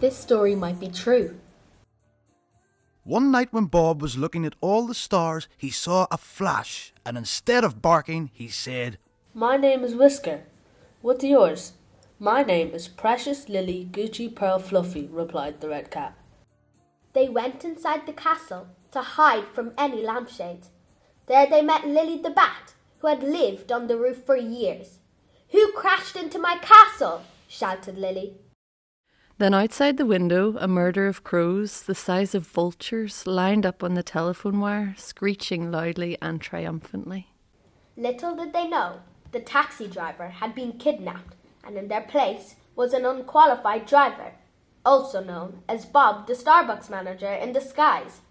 This story might be true. One night when Bob was looking at all the stars, he saw a flash, and instead of barking, he said, "My name is Whisker. What's yours?" "My name is Precious Lily Gucci Pearl Fluffy," replied the red cat. They went inside the castle to hide from any lampshades. There they met Lily the Bat, who had lived on the roof for years. "Who crashed into my castle?" shouted Lily. Then outside the window, a murder of crows, the size of vultures, lined up on the telephone wire, screeching loudly and triumphantly. Little did they know, the taxi driver had been kidnapped, and in their place was an unqualified driver, also known as Bob the Starbucks manager in disguise.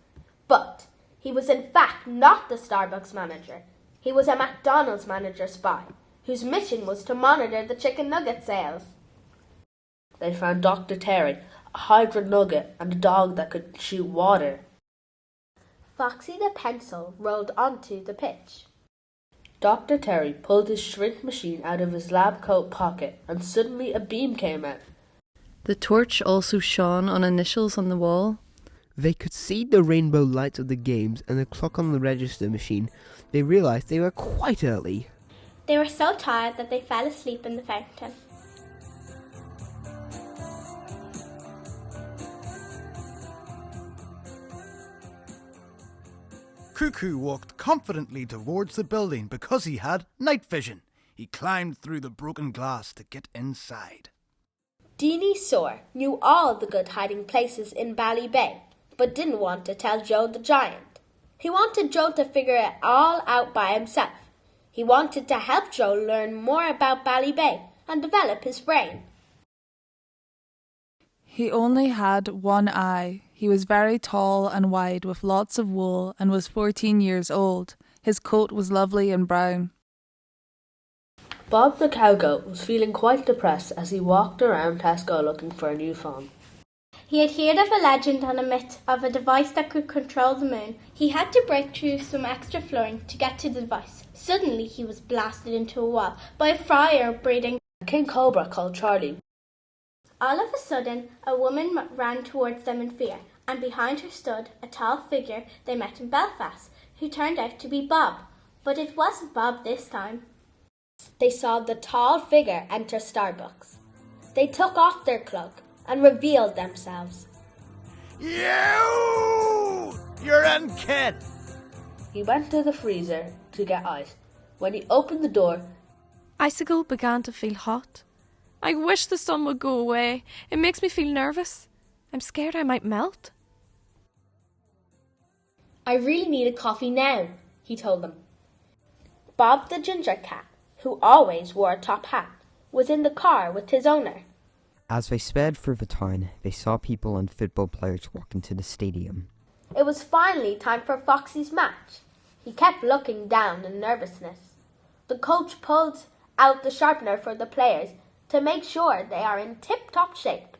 But he was in fact not the Starbucks manager. He was a McDonald's manager spy, whose mission was to monitor the chicken nugget sales. They found Dr. Terry, a hydra nugget, and a dog that could shoot water. Foxy the pencil rolled onto the pitch. Dr. Terry pulled his shrink machine out of his lab coat pocket, and suddenly a beam came out. The torch also shone on initials on the wall. They could see the rainbow lights of the games and the clock on the register machine. They realised they were quite early. They were so tired that they fell asleep in the fountain. Cuckoo walked confidently towards the building because he had night vision. He climbed through the broken glass to get inside. Deanie Sore knew all the good hiding places in Bally Bay, but didn't want to tell Joe the giant. He wanted Joe to figure it all out by himself. He wanted to help Joe learn more about Bally Bay and develop his brain. He only had one eye. He was very tall and wide with lots of wool and was 14 years old. His coat was lovely and brown. Bob the cowgoat was feeling quite depressed as he walked around Tesco looking for a new phone. He had heard of a legend and a myth of a device that could control the moon. He had to break through some extra flooring to get to the device. Suddenly he was blasted into a wall by a fire breathing A king cobra called Charlie. All of a sudden, a woman ran towards them in fear, and behind her stood a tall figure they met in Belfast, who turned out to be Bob. But it wasn't Bob this time. They saw the tall figure enter Starbucks. They took off their cloak and revealed themselves. You're in, kid! He went to the freezer to get ice. When he opened the door, Icicle began to feel hot. I wish the sun would go away. It makes me feel nervous. I'm scared I might melt. "I really need a coffee now," he told them. Bob the ginger cat, who always wore a top hat, was in the car with his owner. As they sped through the town, they saw people and football players walk into the stadium. It was finally time for Foxy's match. He kept looking down in nervousness. The coach pulled out the sharpener for the players to make sure they are in tip-top shape.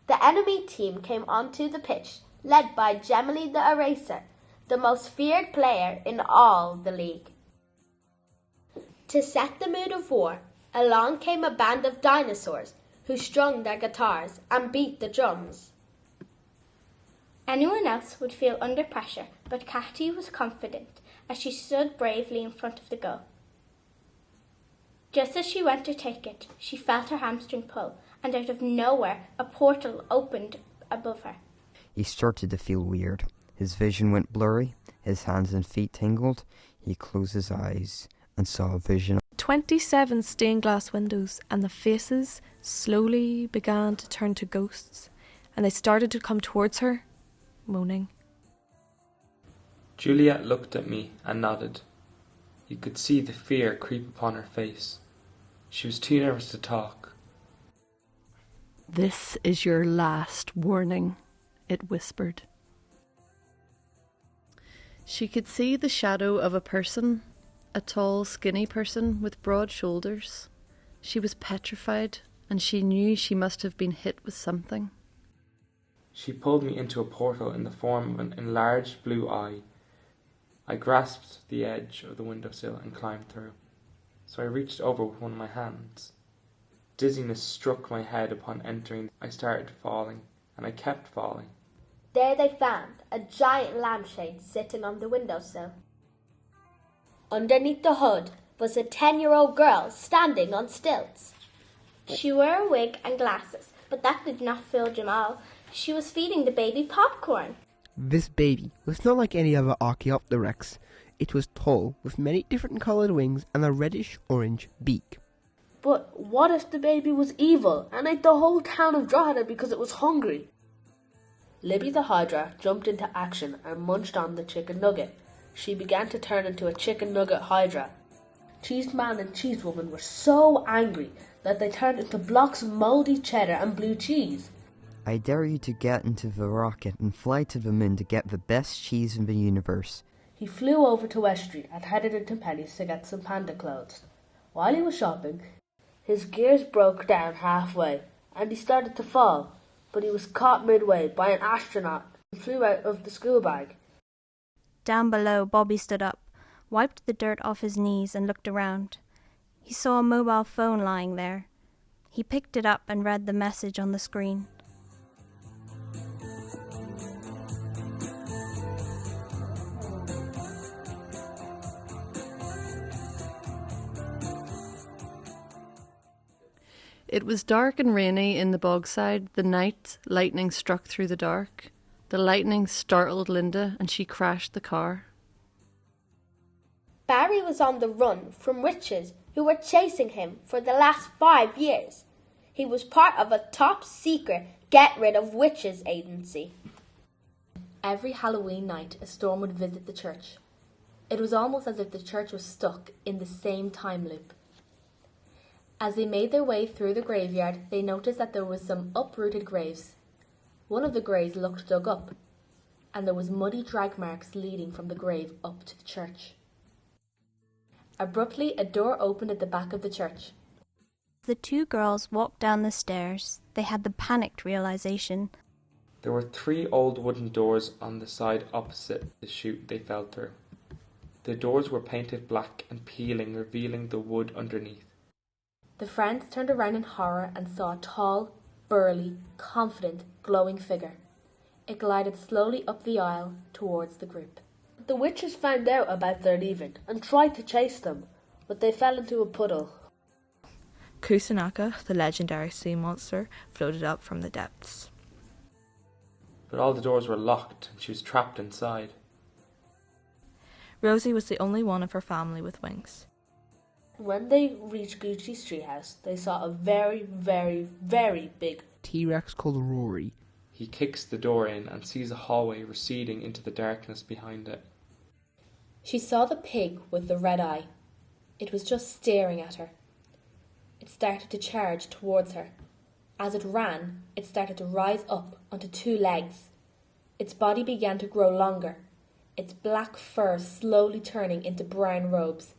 The enemy team came onto the pitch, led by Gemily the Eraser, the most feared player in all the league. To set the mood of war, along came a band of dinosaurs who strung their guitars and beat the drums. Anyone else would feel under pressure, but Cathy was confident as she stood bravely in front of the goal. Just as she went to take it, she felt her hamstring pull, and out of nowhere a portal opened above her. He started to feel weird. His vision went blurry, his hands and feet tingled. He closed his eyes and saw a vision. 27 stained glass windows, and the faces slowly began to turn to ghosts, and they started to come towards her, moaning. Juliet looked at me and nodded. You could see the fear creep upon her face. She was too nervous to talk. "This is your last warning," it whispered. She could see the shadow of a person, a tall, skinny person with broad shoulders. She was petrified, and she knew she must have been hit with something. She pulled me into a portal in the form of an enlarged blue eye. I grasped the edge of the windowsill and climbed through. So I reached over with one of my hands. Dizziness struck my head upon entering. I started falling. and I kept falling. There they found a giant lampshade sitting on the windowsill. Underneath the hood was a 10-year-old girl standing on stilts. She wore a wig and glasses, but that did not fool Jamal. She was feeding the baby popcorn. This baby was not like any other Archaeopteryx. It was tall, with many different coloured wings and a reddish-orange beak. But what if the baby was evil and ate the whole town of Drogheda because it was hungry? Libby the Hydra jumped into action and munched on the chicken nugget. She began to turn into a chicken nugget Hydra. Cheeseman and Cheesewoman were so angry that they turned into blocks of mouldy cheddar and blue cheese. I dare you to get into the rocket and fly to the moon to get the best cheese in the universe. He flew over to West Street and headed into Penny's to get some panda clothes. While he was shopping, his gears broke down halfway and he started to fall, but he was caught midway by an astronaut who flew out of the school bag. Down below, Bobby stood up, wiped the dirt off his knees and looked around. He saw a mobile phone lying there. He picked it up and read the message on the screen. It was dark and rainy in the bogside. The night lightning struck through the dark. The lightning startled Linda and she crashed the car. Barry was on the run from witches who were chasing him for the last 5 years. He was part of a top-secret get-rid-of-witches agency. Every Halloween night, a storm would visit the church. It was almost as if the church was stuck in the same time loop. As they made their way through the graveyard, they noticed that there was some uprooted graves. One of the graves looked dug up, and there was muddy drag marks leading from the grave up to the church. Abruptly, a door opened at the back of the church. The two girls walked down the stairs. They had the panicked realization. There were 3 old wooden doors on the side opposite the chute they fell through. The doors were painted black and peeling, revealing the wood underneath. The friends turned around in horror and saw a tall, burly, confident, glowing figure. It glided slowly up the aisle towards the group. The witches found out about their leaving and tried to chase them, but they fell into a puddle. Kusanaka, the legendary sea monster, floated up from the depths. But all the doors were locked and she was trapped inside. Rosie was the only one of her family with wings. When they reached Gucci's treehouse, they saw a very, very, very big T-Rex called Rory. He kicks the door in and sees a hallway receding into the darkness behind it. She saw the pig with the red eye. It was just staring at her. It started to charge towards her. As it ran, it started to rise up onto 2 legs. Its body began to grow longer, its black fur slowly turning into brown robes.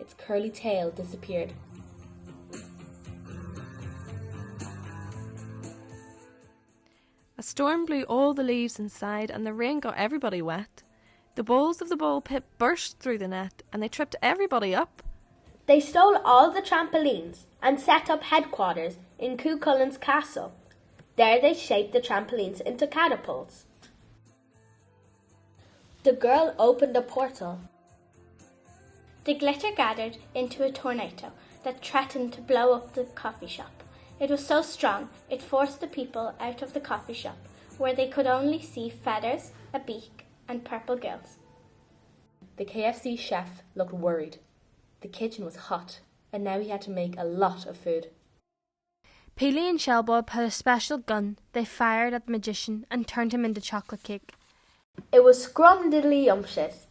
Its curly tail disappeared. A storm blew all the leaves inside and the rain got everybody wet. The balls of the ball pit burst through the net and they tripped everybody up. They stole all the trampolines and set up headquarters in Cuchulain's castle. There they shaped the trampolines into catapults. The girl opened a portal. The glitter gathered into a tornado that threatened to blow up the coffee shop. It was so strong, it forced the people out of the coffee shop, where they could only see feathers, a beak, and purple gills. The KFC chef looked worried. The kitchen was hot, and now he had to make a lot of food. Peely and Shellboy had a special gun. They fired at the magician and turned him into chocolate cake. It was scrumdiddly-umptious.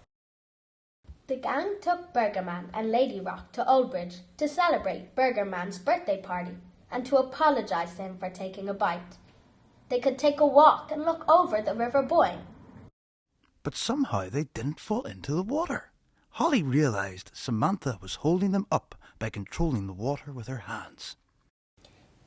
The gang took Burgerman and Lady Rock to Oldbridge to celebrate Burgerman's birthday party and to apologise to him for taking a bite. They could take a walk and look over the River Boyne. But somehow they didn't fall into the water. Holly realised Samantha was holding them up by controlling the water with her hands.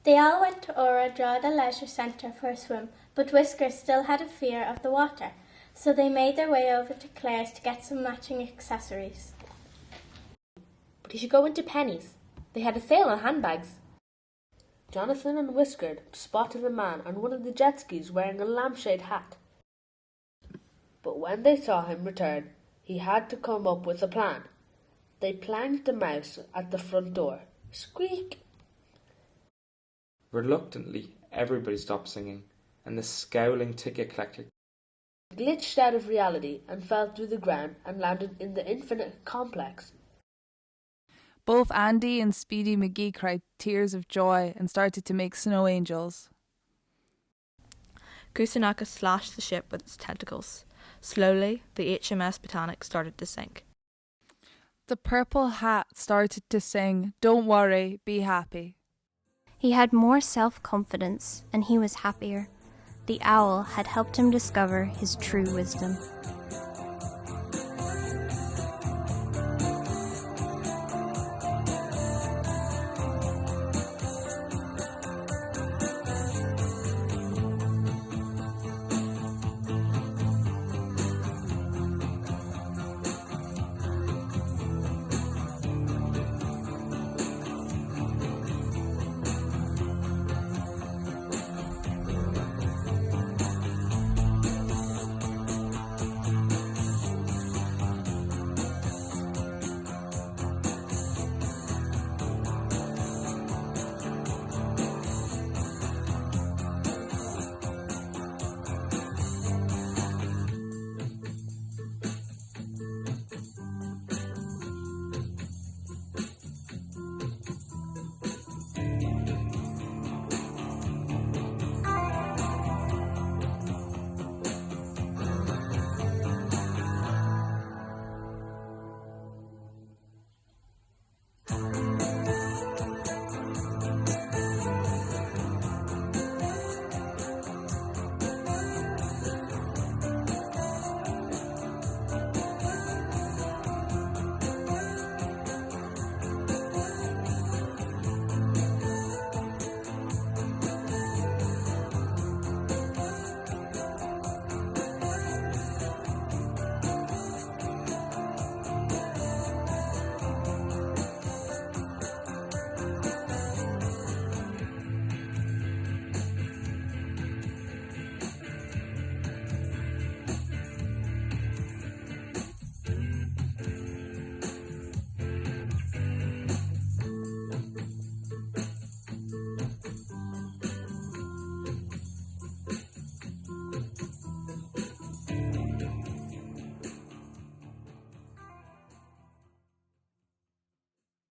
They all went to Drogheda Leisure Centre for a swim, but Whiskers still had a fear of the water, so they made their way over to Claire's to get some matching accessories. But he should go into Penny's. They had a sale on handbags. Jonathan and Whiskered spotted a man on one of the jet skis wearing a lampshade hat. But when they saw him return, he had to come up with a plan. They plunged the mouse at the front door. Squeak! Reluctantly, everybody stopped singing, and the scowling ticket collector glitched out of reality and fell through the ground and landed in the Infinite Complex. Both Andy and Speedy McGee cried tears of joy and started to make snow angels. Kusanaka slashed the ship with its tentacles. Slowly, the HMS Botanic started to sink. The purple hat started to sing, "Don't worry, be happy." He had more self-confidence and he was happier. The owl had helped him discover his true wisdom.